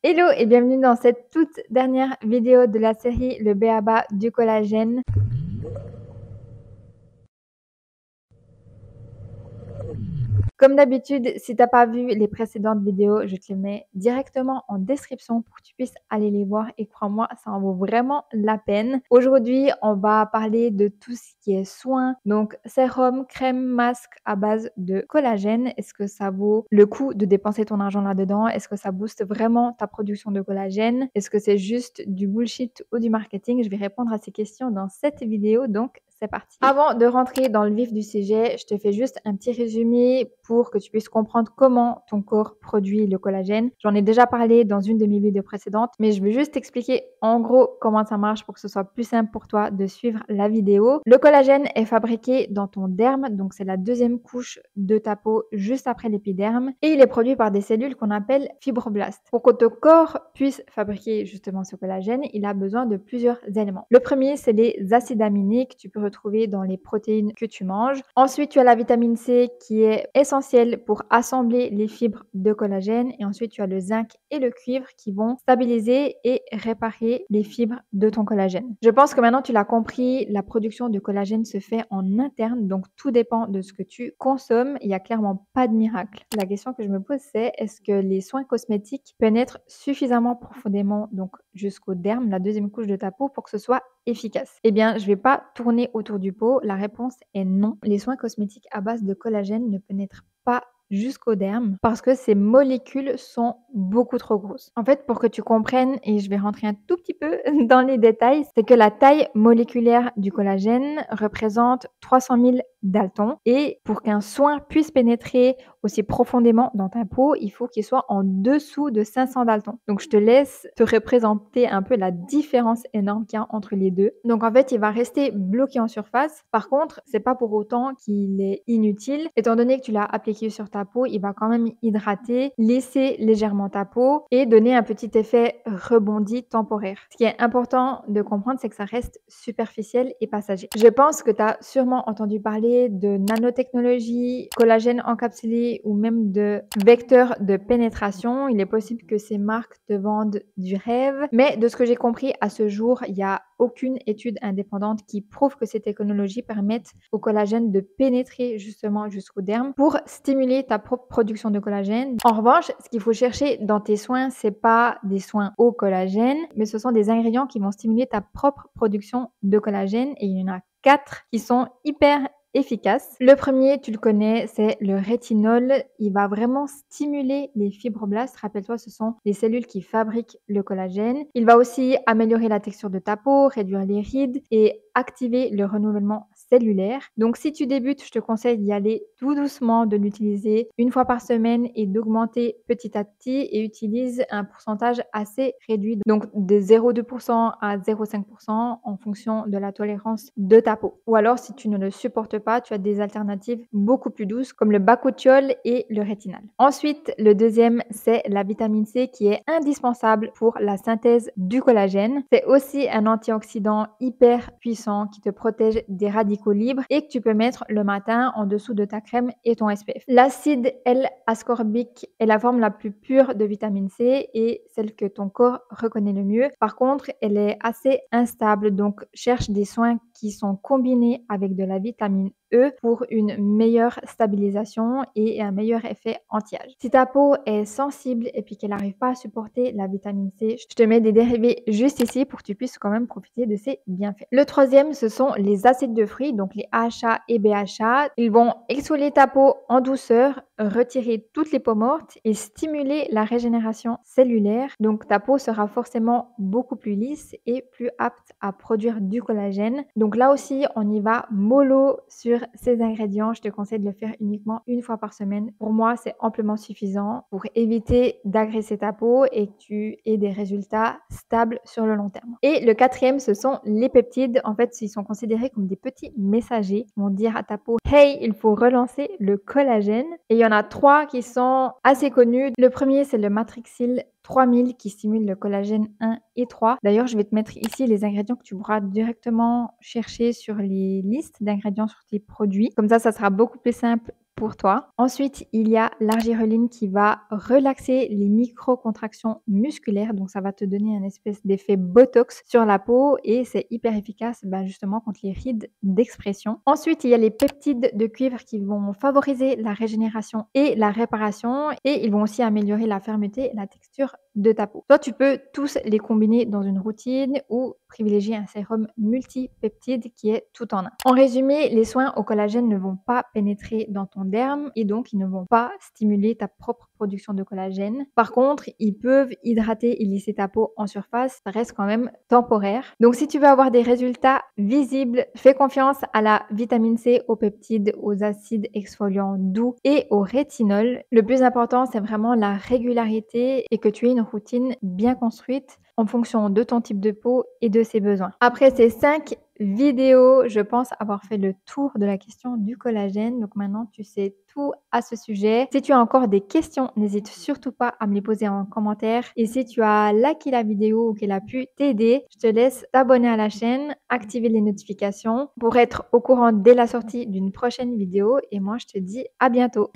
Hello et bienvenue dans cette toute dernière vidéo de la série Le b.a.-ba du collagène. Comme d'habitude, si tu n'as pas vu les précédentes vidéos, je te les mets directement en description pour que tu puisses aller les voir et crois-moi, ça en vaut vraiment la peine. Aujourd'hui, on va parler de tout ce qui est soins, donc sérum, crème, masque à base de collagène. Est-ce que ça vaut le coup de dépenser ton argent là-dedans? Est-ce que ça booste vraiment ta production de collagène? Est-ce que c'est juste du bullshit ou du marketing? Je vais répondre à ces questions dans cette vidéo, donc c'est parti. Avant de rentrer dans le vif du sujet, je te fais juste un petit résumé pour que tu puisses comprendre comment ton corps produit le collagène. J'en ai déjà parlé dans une de mes vidéos précédentes, mais je vais juste t'expliquer en gros comment ça marche pour que ce soit plus simple pour toi de suivre la vidéo. Le collagène est fabriqué dans ton derme, donc c'est la deuxième couche de ta peau juste après l'épiderme, et il est produit par des cellules qu'on appelle fibroblastes. Pour que ton corps puisse fabriquer justement ce collagène, il a besoin de plusieurs éléments. Le premier, c'est les acides aminés que tu peux retrouver dans les protéines que tu manges. Ensuite, tu as la vitamine C qui est essentielle pour assembler les fibres de collagène. Et ensuite, tu as le zinc et le cuivre qui vont stabiliser et réparer les fibres de ton collagène. Je pense que maintenant, tu l'as compris, la production de collagène se fait en interne. Donc, tout dépend de ce que tu consommes. Il n'y a clairement pas de miracle. La question que je me pose, c'est est-ce que les soins cosmétiques pénètrent suffisamment profondément, donc jusqu'au derme, la deuxième couche de ta peau, pour que ce soit efficace? Eh bien, je ne vais pas tourner autour du pot. La réponse est non. Les soins cosmétiques à base de collagène ne pénètrent pas jusqu'au derme parce que ces molécules sont beaucoup trop grosses. En fait, pour que tu comprennes, et je vais rentrer un tout petit peu dans les détails, c'est que la taille moléculaire du collagène représente 300 000 daltons et pour qu'un soin puisse pénétrer aussi profondément dans ta peau, il faut qu'il soit en dessous de 500 daltons. Donc, je te laisse te représenter un peu la différence énorme qu'il y a entre les deux. Donc, en fait, il va rester bloqué en surface. Par contre, c'est pas pour autant qu'il est inutile. Étant donné que tu l'as appliqué sur ta peau, il va quand même hydrater, lisser légèrement ta peau et donner un petit effet rebondi temporaire. Ce qui est important de comprendre, c'est que ça reste superficiel et passager. Je pense que tu as sûrement entendu parler de nanotechnologie, collagène encapsulé ou même de vecteurs de pénétration. Il est possible que ces marques te vendent du rêve, mais de ce que j'ai compris à ce jour, il n'y a aucune étude indépendante qui prouve que ces technologies permettent au collagène de pénétrer justement jusqu'au derme pour stimuler ta propre production de collagène. En revanche, ce qu'il faut chercher dans tes soins, c'est pas des soins au collagène, mais ce sont des ingrédients qui vont stimuler ta propre production de collagène et il y en a 4 qui sont hyper efficace. Le premier, tu le connais, c'est le rétinol. Il va vraiment stimuler les fibroblastes. Rappelle-toi, ce sont les cellules qui fabriquent le collagène. Il va aussi améliorer la texture de ta peau, réduire les rides et activer le renouvellement cellulaire. Donc, si tu débutes, je te conseille d'y aller tout doucement, de l'utiliser une fois par semaine et d'augmenter petit à petit et utilise un pourcentage assez réduit, donc de 0,2% à 0,5% en fonction de la tolérance de ta peau. Ou alors, si tu ne le supportes pas, tu as des alternatives beaucoup plus douces comme le bakuchiol et le rétinal. Ensuite, le deuxième, c'est la vitamine C qui est indispensable pour la synthèse du collagène. C'est aussi un antioxydant hyper puissant qui te protège des radicaux libres et que tu peux mettre le matin en dessous de ta crème et ton SPF. L'acide L-ascorbique est la forme la plus pure de vitamine C et celle que ton corps reconnaît le mieux. Par contre, elle est assez instable, donc cherche des soins qui sont combinés avec de la vitamine E pour une meilleure stabilisation et un meilleur effet anti-âge. Si ta peau est sensible et puis qu'elle n'arrive pas à supporter la vitamine C, je te mets des dérivés juste ici pour que tu puisses quand même profiter de ces bienfaits. Le troisième, ce sont les acides de fruits, donc les AHA et BHA. Ils vont exfolier ta peau en douceur, retirer toutes les peaux mortes et stimuler la régénération cellulaire. Donc ta peau sera forcément beaucoup plus lisse et plus apte à produire du collagène. Donc là aussi, on y va mollo sur ces ingrédients. Je te conseille de le faire uniquement une fois par semaine. Pour moi, c'est amplement suffisant pour éviter d'agresser ta peau et que tu aies des résultats stables sur le long terme. Et le quatrième, ce sont les peptides. En fait, ils sont considérés comme des petits messagers qui vont dire à ta peau « Hey, il faut relancer le collagène ». Et il y en a 3 qui sont assez connus. Le premier, c'est le Matrixyl 3000 qui stimule le collagène 1 et 3. D'ailleurs, je vais te mettre ici les ingrédients que tu pourras directement chercher sur les listes d'ingrédients sur tes produits. Comme ça sera beaucoup plus simple pour toi. Ensuite, il y a l'argireline qui va relaxer les micro-contractions musculaires. Donc, ça va te donner un espèce d'effet botox sur la peau et c'est hyper efficace justement contre les rides d'expression. Ensuite, il y a les peptides de cuivre qui vont favoriser la régénération et la réparation et ils vont aussi améliorer la fermeté et la texture de ta peau. Toi, tu peux tous les combiner dans une routine ou privilégier un sérum multipeptide qui est tout en un. En résumé, les soins au collagène ne vont pas pénétrer dans ton derme et donc ils ne vont pas stimuler ta propre production de collagène. Par contre, ils peuvent hydrater et lisser ta peau en surface. Ça reste quand même temporaire. Donc, si tu veux avoir des résultats visibles, fais confiance à la vitamine C, aux peptides, aux acides exfoliants doux et au rétinol. Le plus important, c'est vraiment la régularité et que tu aies une routine bien construite en fonction de ton type de peau et de ses besoins. Après ces 5 vidéos, je pense avoir fait le tour de la question du collagène. Donc maintenant, tu sais tout à ce sujet. Si tu as encore des questions, n'hésite surtout pas à me les poser en commentaire. Et si tu as liké la vidéo ou qu'elle a pu t'aider, je te laisse t'abonner à la chaîne, activer les notifications pour être au courant dès la sortie d'une prochaine vidéo. Et moi, je te dis à bientôt.